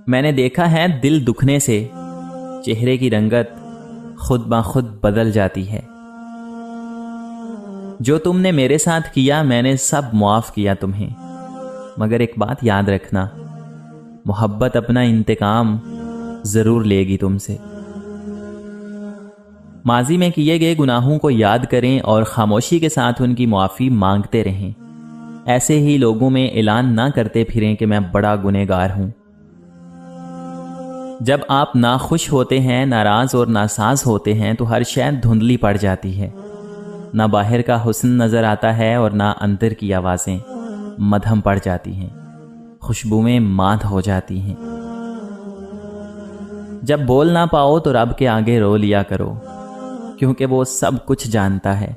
میں نے دیکھا ہے دل دکھنے سے چہرے کی رنگت خود بخود بدل جاتی ہے۔ جو تم نے میرے ساتھ کیا میں نے سب معاف کیا تمہیں، مگر ایک بات یاد رکھنا، محبت اپنا انتقام ضرور لے گی تم سے۔ ماضی میں کیے گئے گناہوں کو یاد کریں اور خاموشی کے ساتھ ان کی معافی مانگتے رہیں۔ ایسے ہی لوگوں میں اعلان نہ کرتے پھریں کہ میں بڑا گنہگار ہوں۔ جب آپ ناخوش ہوتے ہیں، ناراض اور ناساز ہوتے ہیں تو ہر شے دھندلی پڑ جاتی ہے، نہ باہر کا حسن نظر آتا ہے اور نہ اندر کی آوازیں مدھم پڑ جاتی ہیں، خوشبوئیں ماندھ ہو جاتی ہیں۔ جب بول نہ پاؤ تو رب کے آگے رو لیا کرو، کیونکہ وہ سب کچھ جانتا ہے۔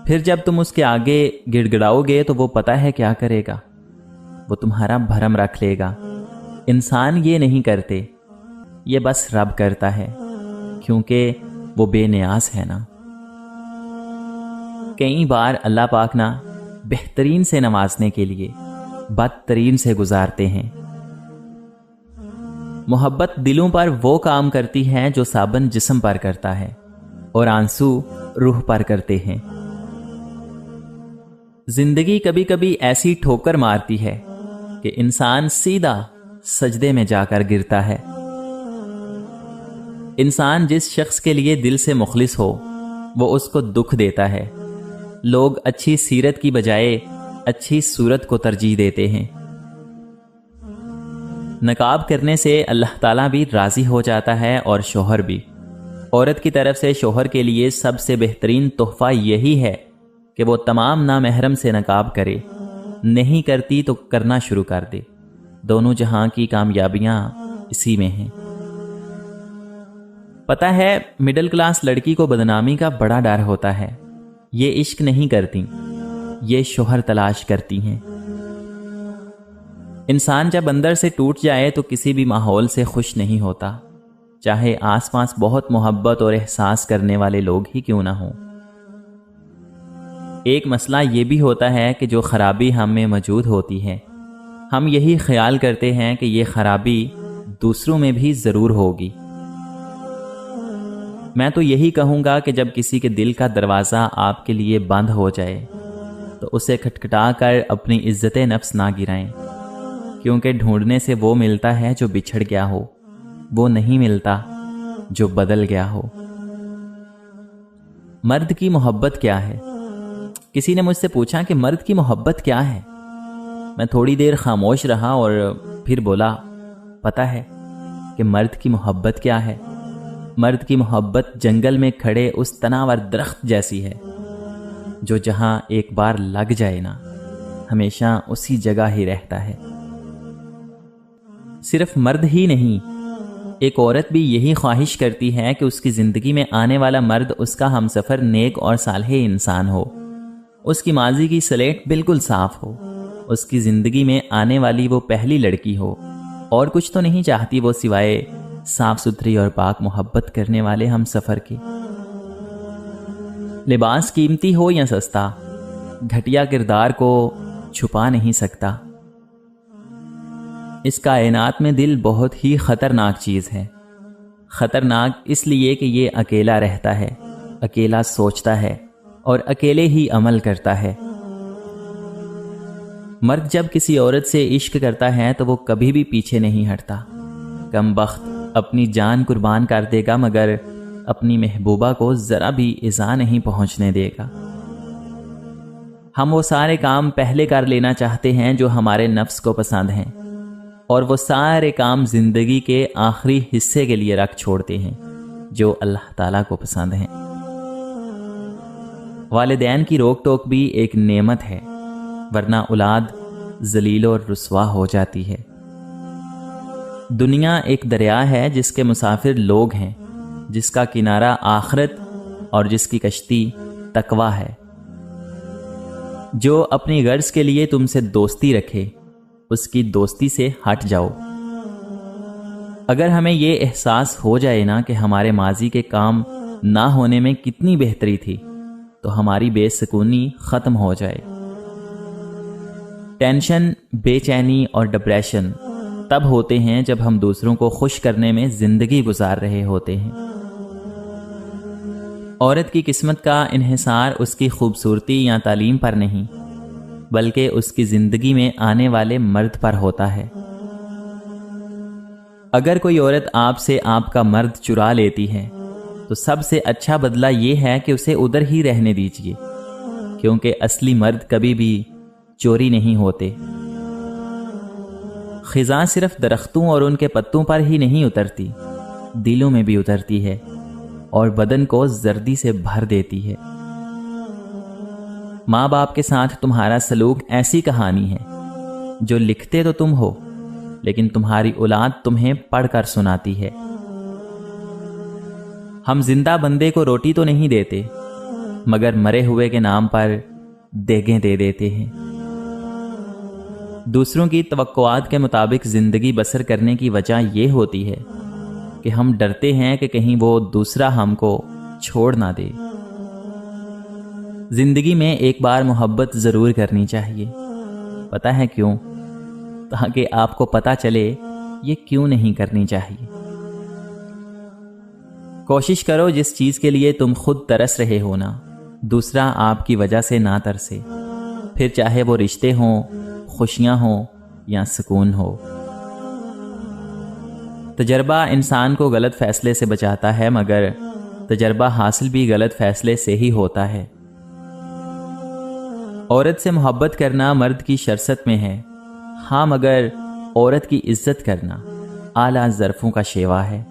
پھر جب تم اس کے آگے گڑ گڑاؤ گے تو وہ پتہ ہے کیا کرے گا، وہ تمہارا بھرم رکھ لے گا۔ انسان یہ نہیں کرتے، یہ بس رب کرتا ہے، کیونکہ وہ بے نیاز ہے نا۔ کئی بار اللہ پاک نا بہترین سے نوازنے کے لیے بدترین سے گزارتے ہیں۔ محبت دلوں پر وہ کام کرتی ہے جو صابن جسم پر کرتا ہے اور آنسو روح پر کرتے ہیں۔ زندگی کبھی کبھی ایسی ٹھوکر مارتی ہے کہ انسان سیدھا سجدے میں جا کر گرتا ہے۔ انسان جس شخص کے لیے دل سے مخلص ہو وہ اس کو دکھ دیتا ہے۔ لوگ اچھی سیرت کی بجائے اچھی صورت کو ترجیح دیتے ہیں۔ نقاب کرنے سے اللہ تعالیٰ بھی راضی ہو جاتا ہے اور شوہر بھی۔ عورت کی طرف سے شوہر کے لیے سب سے بہترین تحفہ یہی ہے کہ وہ تمام نامحرم سے نقاب کرے، نہیں کرتی تو کرنا شروع کر دے۔ دونوں جہاں کی کامیابیاں اسی میں ہیں۔ پتہ ہے مڈل کلاس لڑکی کو بدنامی کا بڑا ڈر ہوتا ہے۔ یہ عشق نہیں کرتی، یہ شوہر تلاش کرتی ہیں۔ انسان جب اندر سے ٹوٹ جائے تو کسی بھی ماحول سے خوش نہیں ہوتا، چاہے آس پاس بہت محبت اور احساس کرنے والے لوگ ہی کیوں نہ ہوں۔ ایک مسئلہ یہ بھی ہوتا ہے کہ جو خرابی ہم میں موجود ہوتی ہے، ہم یہی خیال کرتے ہیں کہ یہ خرابی دوسروں میں بھی ضرور ہوگی۔ میں تو یہی کہوں گا کہ جب کسی کے دل کا دروازہ آپ کے لیے بند ہو جائے تو اسے کھٹکھٹا کر اپنی عزت نفس نہ گرائیں، کیونکہ ڈھونڈنے سے وہ ملتا ہے جو بچھڑ گیا ہو، وہ نہیں ملتا جو بدل گیا ہو۔ مرد کی محبت کیا ہے؟ کسی نے مجھ سے پوچھا کہ مرد کی محبت کیا ہے؟ میں تھوڑی دیر خاموش رہا اور پھر بولا، پتہ ہے کہ مرد کی محبت کیا ہے؟ مرد کی محبت جنگل میں کھڑے اس تناور درخت جیسی ہے جو جہاں ایک بار لگ جائے نا ہمیشہ اسی جگہ ہی رہتا ہے۔ صرف مرد ہی نہیں، ایک عورت بھی یہی خواہش کرتی ہے کہ اس کی زندگی میں آنے والا مرد اس کا ہمسفر نیک اور صالح انسان ہو، اس کی ماضی کی سلیٹ بالکل صاف ہو، اس کی زندگی میں آنے والی وہ پہلی لڑکی ہو، اور کچھ تو نہیں چاہتی وہ سوائے صاف ستھری اور پاک محبت کرنے والے ہم سفر کے۔ لباس قیمتی ہو یا سستا، گھٹیا کردار کو چھپا نہیں سکتا۔ اس کائنات میں دل بہت ہی خطرناک چیز ہے۔ خطرناک اس لیے کہ یہ اکیلا رہتا ہے، اکیلا سوچتا ہے اور اکیلے ہی عمل کرتا ہے۔ مرد جب کسی عورت سے عشق کرتا ہے تو وہ کبھی بھی پیچھے نہیں ہٹتا۔ کم بخت اپنی جان قربان کر دے گا مگر اپنی محبوبہ کو ذرا بھی ایذا نہیں پہنچنے دے گا۔ ہم وہ سارے کام پہلے کر لینا چاہتے ہیں جو ہمارے نفس کو پسند ہیں، اور وہ سارے کام زندگی کے آخری حصے کے لیے رکھ چھوڑتے ہیں جو اللہ تعالیٰ کو پسند ہیں۔ والدین کی روک ٹوک بھی ایک نعمت ہے، ورنہ اولاد ذلیل اور رسوا ہو جاتی ہے۔ دنیا ایک دریا ہے جس کے مسافر لوگ ہیں، جس کا کنارہ آخرت اور جس کی کشتی تقویٰ ہے۔ جو اپنی غرض کے لیے تم سے دوستی رکھے اس کی دوستی سے ہٹ جاؤ۔ اگر ہمیں یہ احساس ہو جائے نا کہ ہمارے ماضی کے کام نہ ہونے میں کتنی بہتری تھی تو ہماری بے سکونی ختم ہو جائے۔ ٹینشن، بے چینی اور ڈپریشن تب ہوتے ہیں جب ہم دوسروں کو خوش کرنے میں زندگی گزار رہے ہوتے ہیں۔ عورت کی قسمت کا انحصار اس کی خوبصورتی یا تعلیم پر نہیں، بلکہ اس کی زندگی میں آنے والے مرد پر ہوتا ہے۔ اگر کوئی عورت آپ سے آپ کا مرد چرا لیتی ہے تو سب سے اچھا بدلہ یہ ہے کہ اسے ادھر ہی رہنے دیجیے، کیونکہ اصلی مرد کبھی بھی چوری نہیں ہوتے۔ خزاں صرف درختوں اور ان کے پتوں پر ہی نہیں اترتی، دلوں میں بھی اترتی ہے اور بدن کو زردی سے بھر دیتی ہے۔ ماں باپ کے ساتھ تمہارا سلوک ایسی کہانی ہے جو لکھتے تو تم ہو، لیکن تمہاری اولاد تمہیں پڑھ کر سناتی ہے۔ ہم زندہ بندے کو روٹی تو نہیں دیتے، مگر مرے ہوئے کے نام پر دیگیں دے دیتے ہیں۔ دوسروں کی توقعات کے مطابق زندگی بسر کرنے کی وجہ یہ ہوتی ہے کہ ہم ڈرتے ہیں کہ کہیں وہ دوسرا ہم کو چھوڑ نہ دے۔ زندگی میں ایک بار محبت ضرور کرنی چاہیے۔ پتہ ہے کیوں؟ تاکہ آپ کو پتہ چلے یہ کیوں نہیں کرنی چاہیے۔ کوشش کرو جس چیز کے لیے تم خود ترس رہے ہو نا، دوسرا آپ کی وجہ سے نہ ترسے، پھر چاہے وہ رشتے ہوں، خوشیاں ہوں یا سکون ہو۔ تجربہ انسان کو غلط فیصلے سے بچاتا ہے، مگر تجربہ حاصل بھی غلط فیصلے سے ہی ہوتا ہے۔ عورت سے محبت کرنا مرد کی شرست میں ہے، ہاں، مگر عورت کی عزت کرنا اعلیٰ ظرفوں کا شیوا ہے۔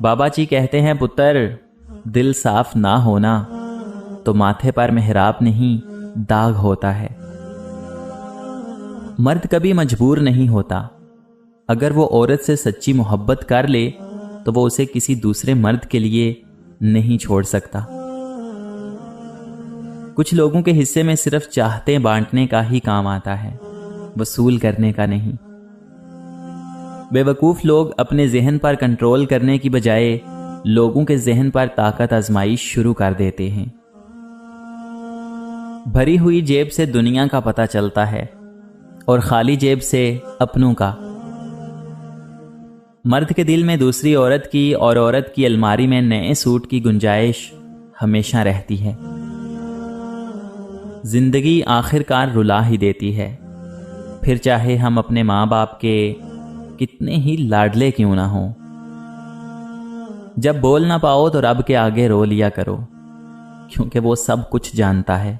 بابا جی کہتے ہیں، پتر، دل صاف نہ ہونا تو ماتھے پر محراب نہیں داغ ہوتا ہے۔ مرد کبھی مجبور نہیں ہوتا۔ اگر وہ عورت سے سچی محبت کر لے تو وہ اسے کسی دوسرے مرد کے لیے نہیں چھوڑ سکتا۔ کچھ لوگوں کے حصے میں صرف چاہتے بانٹنے کا ہی کام آتا ہے، وصول کرنے کا نہیں۔ بے وقوف لوگ اپنے ذہن پر کنٹرول کرنے کی بجائے لوگوں کے ذہن پر طاقت آزمائش شروع کر دیتے ہیں۔ بھری ہوئی جیب سے دنیا کا پتہ چلتا ہے اور خالی جیب سے اپنوں کا۔ مرد کے دل میں دوسری عورت کی اور عورت کی الماری میں نئے سوٹ کی گنجائش ہمیشہ رہتی ہے۔ زندگی آخر کار رلا ہی دیتی ہے، پھر چاہے ہم اپنے ماں باپ کے کتنے ہی لاڈلے کیوں نہ ہوں۔ جب بول نہ پاؤ تو رب کے آگے رو لیا کرو، کیونکہ وہ سب کچھ جانتا ہے۔